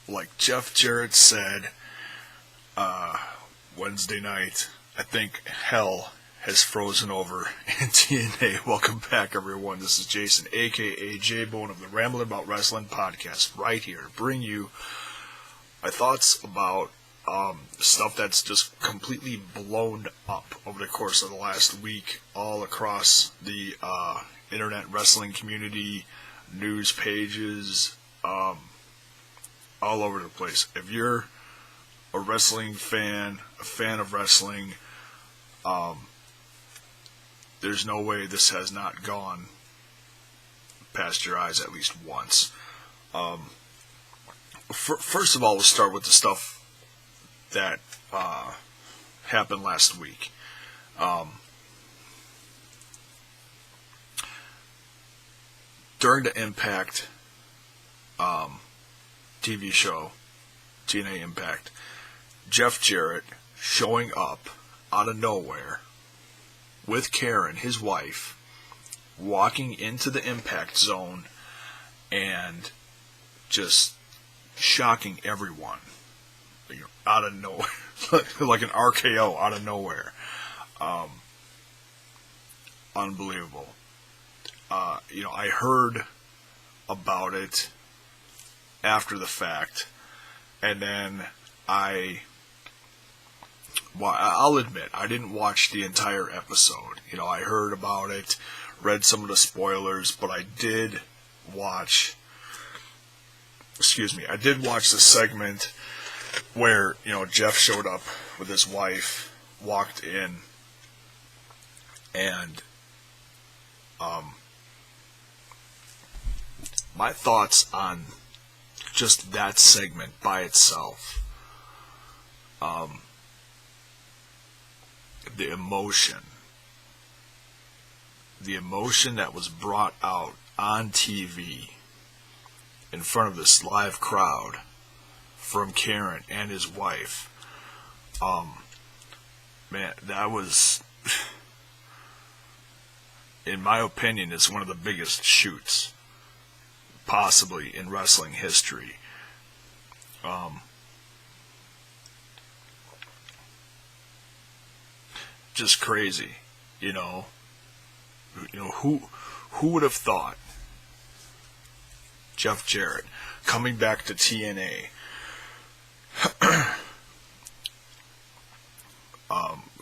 like Jeff Jarrett said Wednesday night, I think hell has frozen over in TNA. Welcome back, everyone. This is Jason, a.k.a. J-Bone of the Rambling About Wrestling podcast, right here to bring you my thoughts about stuff that's just completely blown up over the course of the last week all across the internet wrestling community, news pages, all over the place. If you're a wrestling fan, a fan of wrestling, there's no way this has not gone past your eyes at least once. First of all, we'll start with the stuff that happened last week. During the Impact TV show, TNA Impact, Jeff Jarrett showing up out of nowhere with Karen, his wife, walking into the Impact Zone and just shocking everyone, out of nowhere, like an RKO out of nowhere. Unbelievable. I heard about it after the fact, and then I'll admit, I didn't watch the entire episode. I heard about it, read some of the spoilers, but I did watch the segment where, Jeff showed up with his wife, walked in, and my thoughts on just that segment by itself. The emotion that was brought out on TV in front of this live crowd from Karen and his wife, man, that was, in my opinion, it's one of the biggest shoots possibly in wrestling history. Just crazy, who would have thought Jeff Jarrett coming back to TNA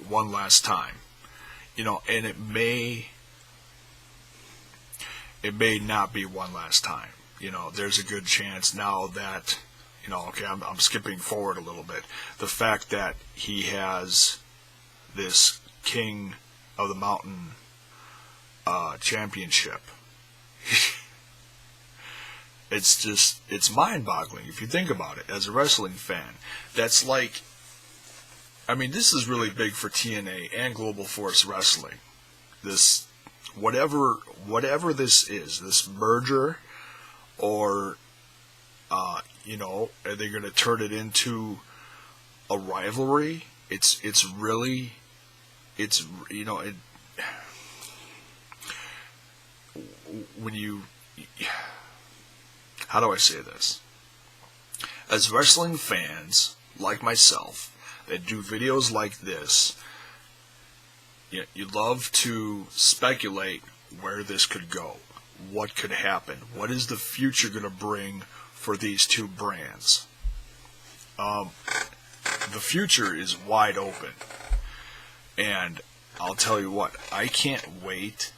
one last time, and it may not be one last time. There's a good chance now that, okay, I'm skipping forward a little bit. The fact that he has this King of the Mountain championship, it's mind-boggling if you think about it as a wrestling fan. That's like, this is really big for TNA and Global Force Wrestling. This, whatever this is, this merger, or, are they going to turn it into a rivalry? How do I say this? As wrestling fans, like myself, that do videos like this, you love to speculate where this could go, what could happen, what is the future going to bring for these two brands. The future is wide open, and I'll tell you what, I can't wait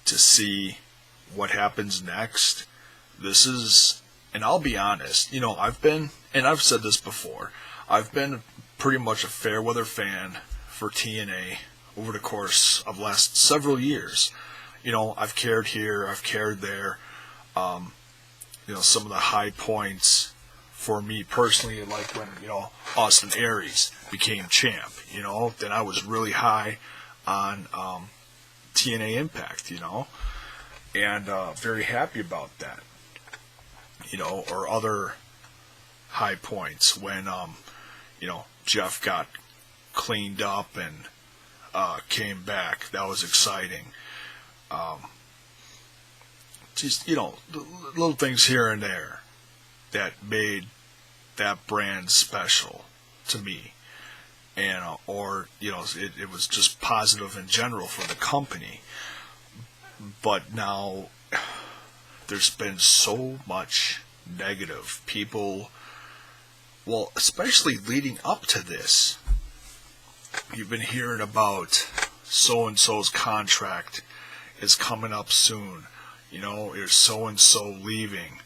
to see what happens next. This is, and I'll be honest, I've said this before, I've been pretty much a fair weather fan for TNA over the course of the last several years. I've cared here, I've cared there. Some of the high points for me personally, like when, Austin Aries became champ, then I was really high on TNA Impact, and very happy about that. Or other high points when, Jeff got cleaned up and came back. That was exciting. Just, little things here and there that made that brand special to me, and or it was just positive in general for the company. But now there's been so much negative. People, well, especially leading up to this, you've been hearing about so and so's contract is coming up soon. There's so and so leaving.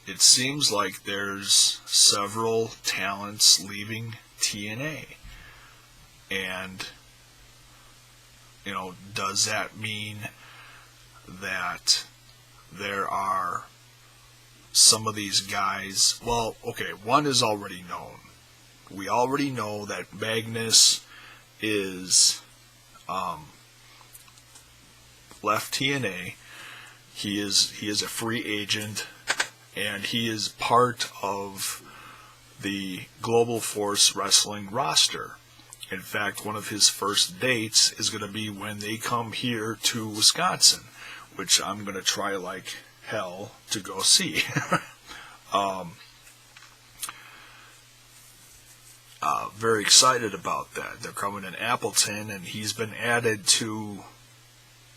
It seems like there's several talents leaving TNA. And, does that mean that there are some of these guys? Well, okay, one is already known. We already know that Magnus is left TNA. He is a free agent, and he is part of the Global Force Wrestling roster. In fact, one of his first dates is going to be when they come here to Wisconsin, which I'm going to try like hell to go see. Very excited about that. They're coming in Appleton, and he's been added to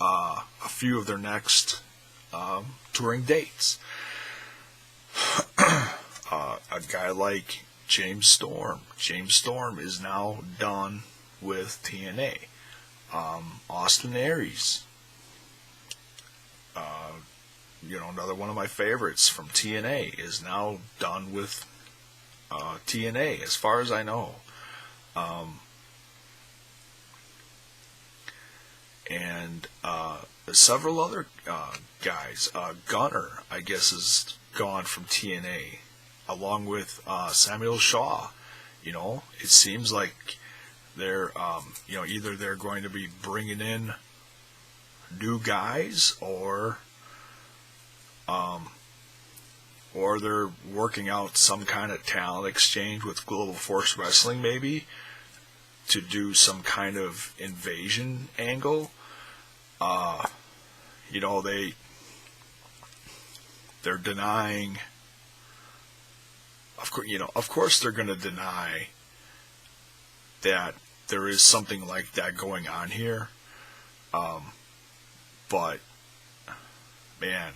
a few of their next touring dates. A guy like James Storm. James Storm is now done with TNA. Austin Aries. Another one of my favorites from TNA is now done with TNA, as far as I know. And several other guys. Gunner, I guess, is gone from TNA, along with Samuel Shaw. It seems like they're, either they're going to be bringing in new guys, or they're working out some kind of talent exchange with Global Force Wrestling, maybe, to do some kind of invasion angle. They're denying. Of course, they're going to deny that there is something like that going on here. But man,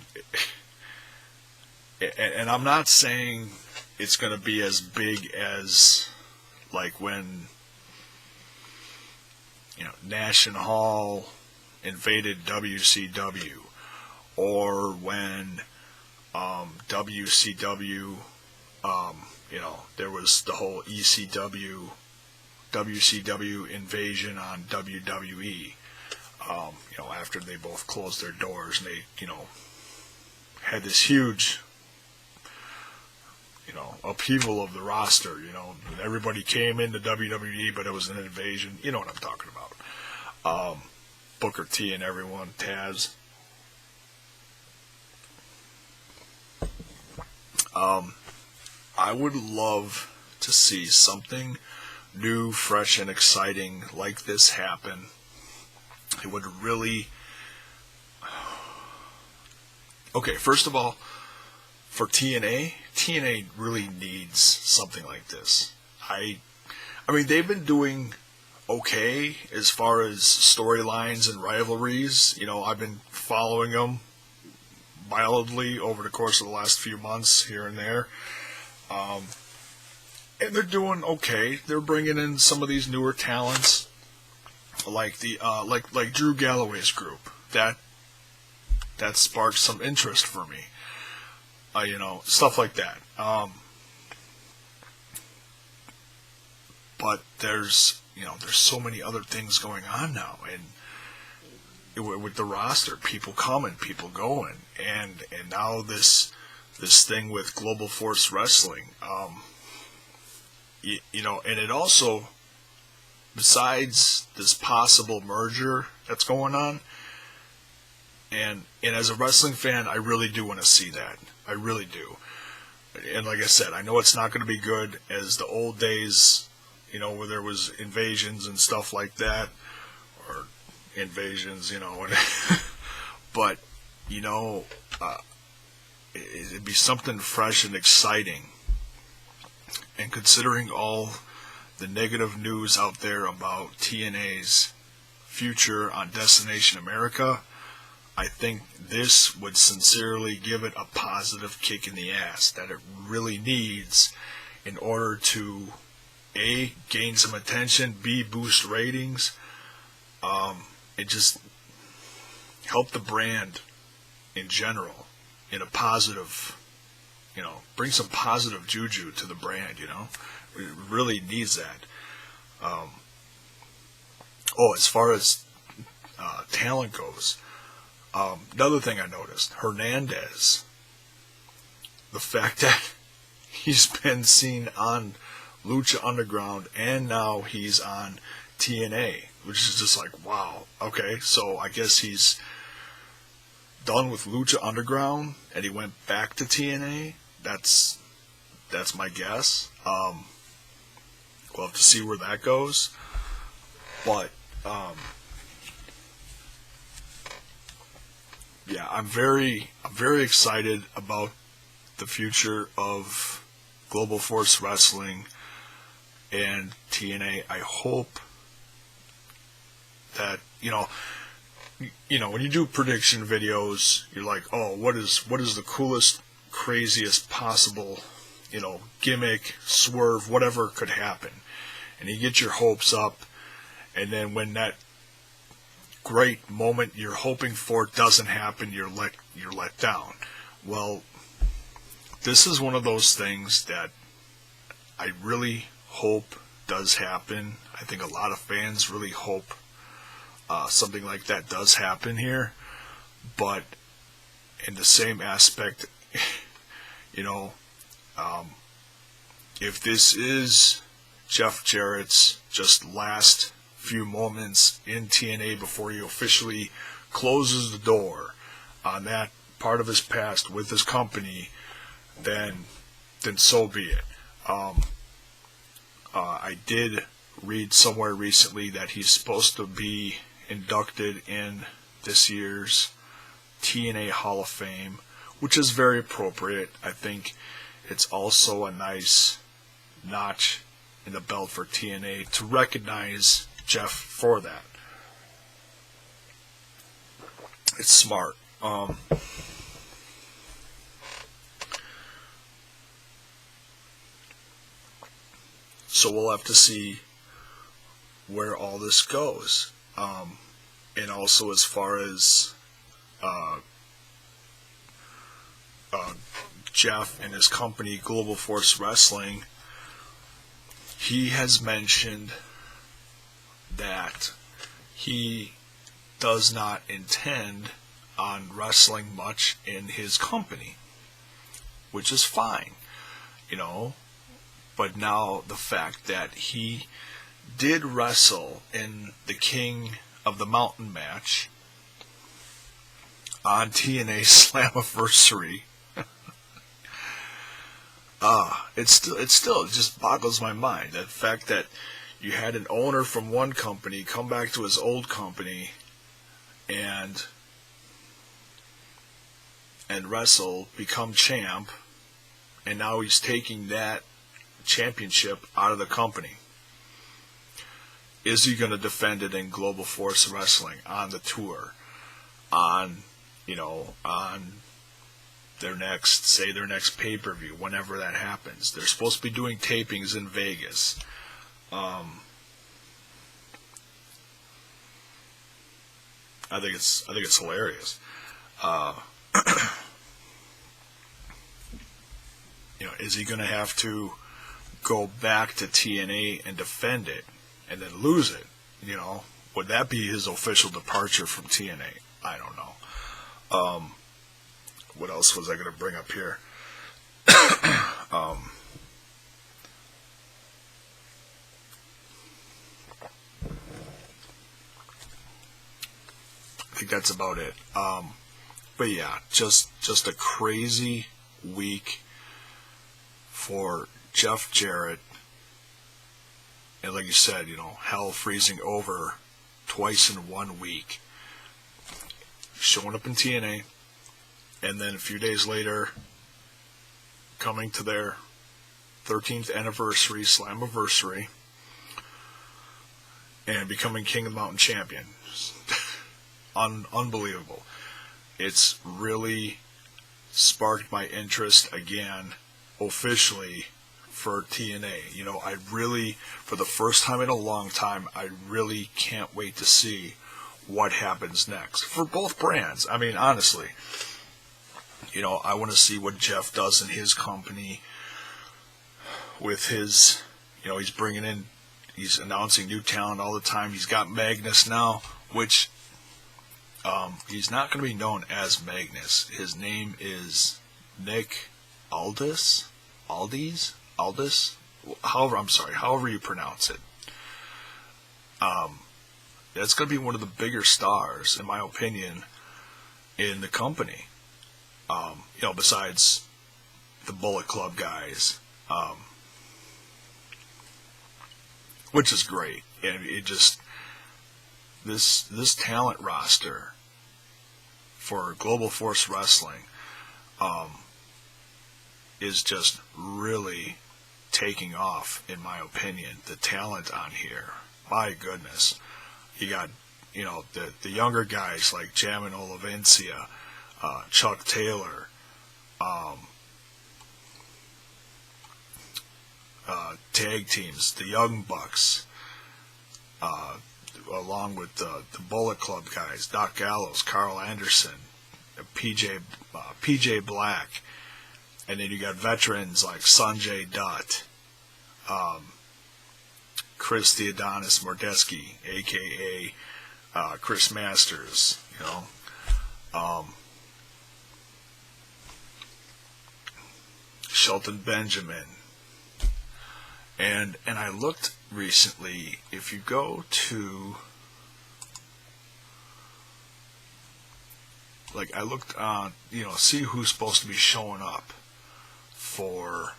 and I'm not saying it's going to be as big as like when Nash and Hall invaded WCW, or when WCW, there was the whole WCW invasion on WWE. After they both closed their doors, and they, had this huge, upheaval of the roster. Everybody came into WWE, but it was an invasion. You know what I'm talking about. Booker T and everyone, Taz. I would love to see something new, fresh, and exciting like this happen. It would really... Okay, first of all, for TNA really needs something like this. I mean, they've been doing okay as far as storylines and rivalries. I've been following them mildly over the course of the last few months, here and there. And they're doing okay. They're bringing in some of these newer talents, like the like Drew Galloway's group. That sparked some interest for me. Stuff like that. But there's so many other things going on now, and with the roster, people coming, people going, and now this thing with Global Force Wrestling, and it also, besides this possible merger that's going on, and as a wrestling fan, I really do want to see that. I really do. And like I said, I know it's not going to be good as the old days, where there was invasions and stuff like that, or invasions, but it'd be something fresh and exciting. And considering all the negative news out there about TNA's future on Destination America, I think this would sincerely give it a positive kick in the ass that it really needs in order to A, gain some attention, B, boost ratings, and just help the brand in general in a positive, bring some positive juju to the brand, It really needs that. As far as talent goes, another thing I noticed, Hernandez, the fact that he's been seen on Lucha Underground and now he's on TNA, which is just like, wow, okay, so I guess he's done with Lucha Underground and he went back to TNA. That's my guess. We'll have to see where that goes. But yeah, I'm very excited about the future of Global Force Wrestling and TNA. I hope that when you do prediction videos, you're like, oh, what is the coolest, craziest possible, gimmick, swerve, whatever could happen, and you get your hopes up, and then when that great moment you're hoping for doesn't happen, you're let down. Well, this is one of those things that I really hope does happen. I think a lot of fans really hope something like that does happen here. But in the same aspect, if this is Jeff Jarrett's just last few moments in TNA before he officially closes the door on that part of his past with his company, then so be it. I did read somewhere recently that he's supposed to be inducted in this year's TNA Hall of Fame, which is very appropriate. I think it's also a nice notch in the belt for TNA to recognize Jeff for that. It's smart. So we'll have to see where all this goes. And also as far as Jeff and his company, Global Force Wrestling, he has mentioned that he does not intend on wrestling much in his company, which is fine, but now the fact that he did wrestle in the King of the Mountain match on TNA Slammiversary, it still just boggles my mind. The fact that you had an owner from one company come back to his old company and wrestle, become champ, and now he's taking that championship out of the company. Is he going to defend it in Global Force Wrestling, on the tour, on their next pay-per-view, whenever that happens? They're supposed to be doing tapings in Vegas. I think it's hilarious. Is he going to have to go back to TNA and defend it and then lose it? Would that be his official departure from TNA? I don't know. What else was I going to bring up here? I think that's about it. But yeah, just a crazy week for Jeff Jarrett. And like you said, hell freezing over twice in 1 week. Showing up in TNA, and then a few days later, coming to their 13th anniversary, Slammiversary, and becoming King of the Mountain champion. Unbelievable. It's really sparked my interest again, officially, for TNA. You know, I really, for the first time in a long time, I really can't wait to see what happens next for both brands. I mean, honestly, you know, I want to see what Jeff does in his company with his, you know, he's announcing new talent all the time. He's got Magnus now, which he's not going to be known as Magnus. His name is Nick Aldis, however you pronounce it. That's going to be one of the bigger stars, in my opinion, in the company. You know, besides the Bullet Club guys, which is great. And it just, this talent roster for Global Force Wrestling is just really taking off, in my opinion. The talent on here, my goodness. You got, you know, the younger guys like Jammin Olivencia, Chuck Taylor, tag teams, the Young Bucks, along with the Bullet Club guys, Doc Gallows, Carl Anderson, PJ Black, and then you got veterans like Sanjay Dutt, Chris the Adonis Mordeski, aka Chris Masters, you know, Shelton Benjamin, and I looked recently. If you go to, like, I looked on, you know, see who's supposed to be showing up for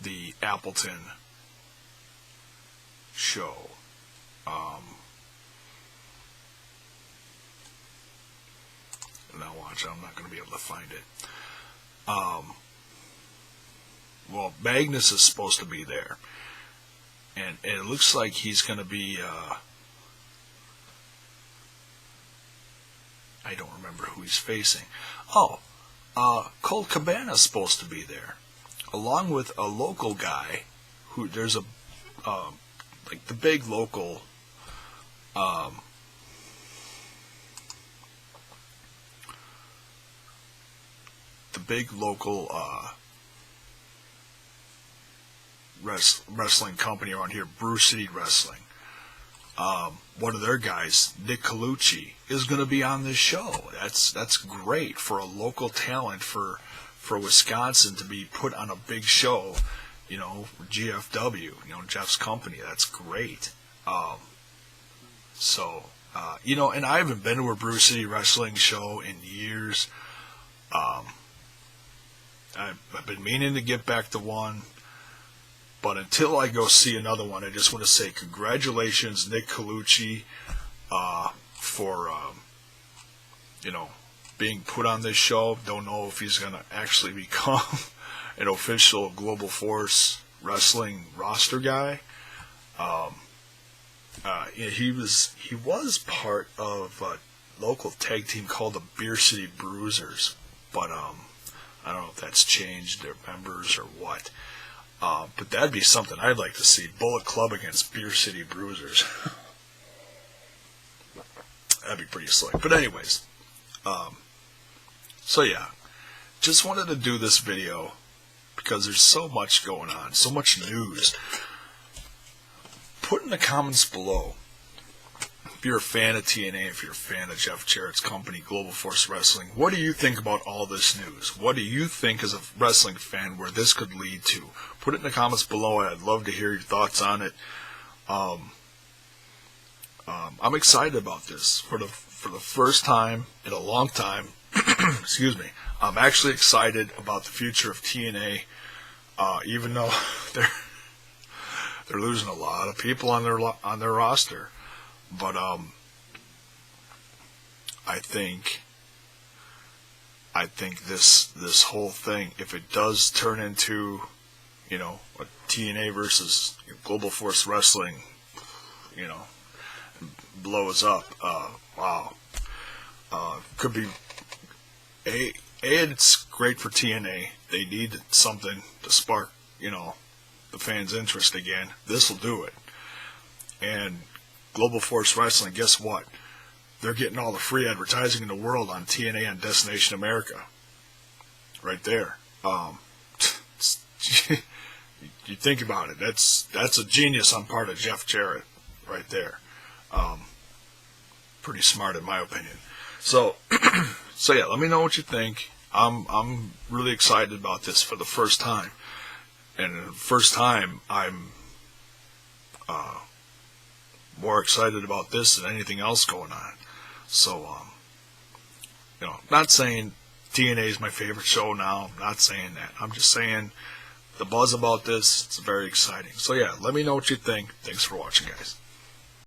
the Appleton show. Now watch, I'm not going to be able to find it. Well, Magnus is supposed to be there, and it looks like he's going to be, I don't remember who he's facing. Oh, Colt Cabana's supposed to be there, along with a local guy who, there's a, like the big local, wrestling company around here, Brew City Wrestling. One of their guys, Nick Colucci, is going to be on this show. That's great for a local talent for Wisconsin to be put on a big show. You know, GFW, you know, Jeff's company. That's great. You know, and I haven't been to a Brew City Wrestling show in years. I've been meaning to get back to one, but until I go see another one, I just want to say congratulations, Nick Colucci, for you know, being put on this show. Don't know if he's going to actually become an official Global Force Wrestling roster guy. He was part of a local tag team called the Beer City Bruisers, but I don't know if that's changed their members or what. But that'd be something I'd like to see. Bullet Club against Beer City Bruisers. That'd be pretty slick. But anyways, so yeah, just wanted to do this video because there's so much going on, so much news. Put in the comments below if you're a fan of TNA, if you're a fan of Jeff Jarrett's company, Global Force Wrestling. What do you think about all this news? What do you think as a wrestling fan where this could lead to? Put it in the comments below. I'd love to hear your thoughts on it. I'm excited about this for the first time in a long time. Excuse me. I'm actually excited about the future of TNA, even though they're losing a lot of people on their roster. But I think this whole thing, if it does turn into, a TNA versus Global Force Wrestling, blows up, wow. Could be, it's great for TNA. They need something to spark, the fans' interest again. This will do it. And Global Force Wrestling, guess what? They're getting all the free advertising in the world on TNA and Destination America. Right there. You think about it. That's a genius on part of Jeff Jarrett right there. Pretty smart in my opinion. So, yeah, let me know what you think. I'm really excited about this for the first time. And the first time I'm more excited about this than anything else going on. So, not saying TNA is my favorite show now. I'm not saying that. I'm just saying the buzz about this, it's very exciting. So, yeah, let me know what you think. Thanks for watching, guys.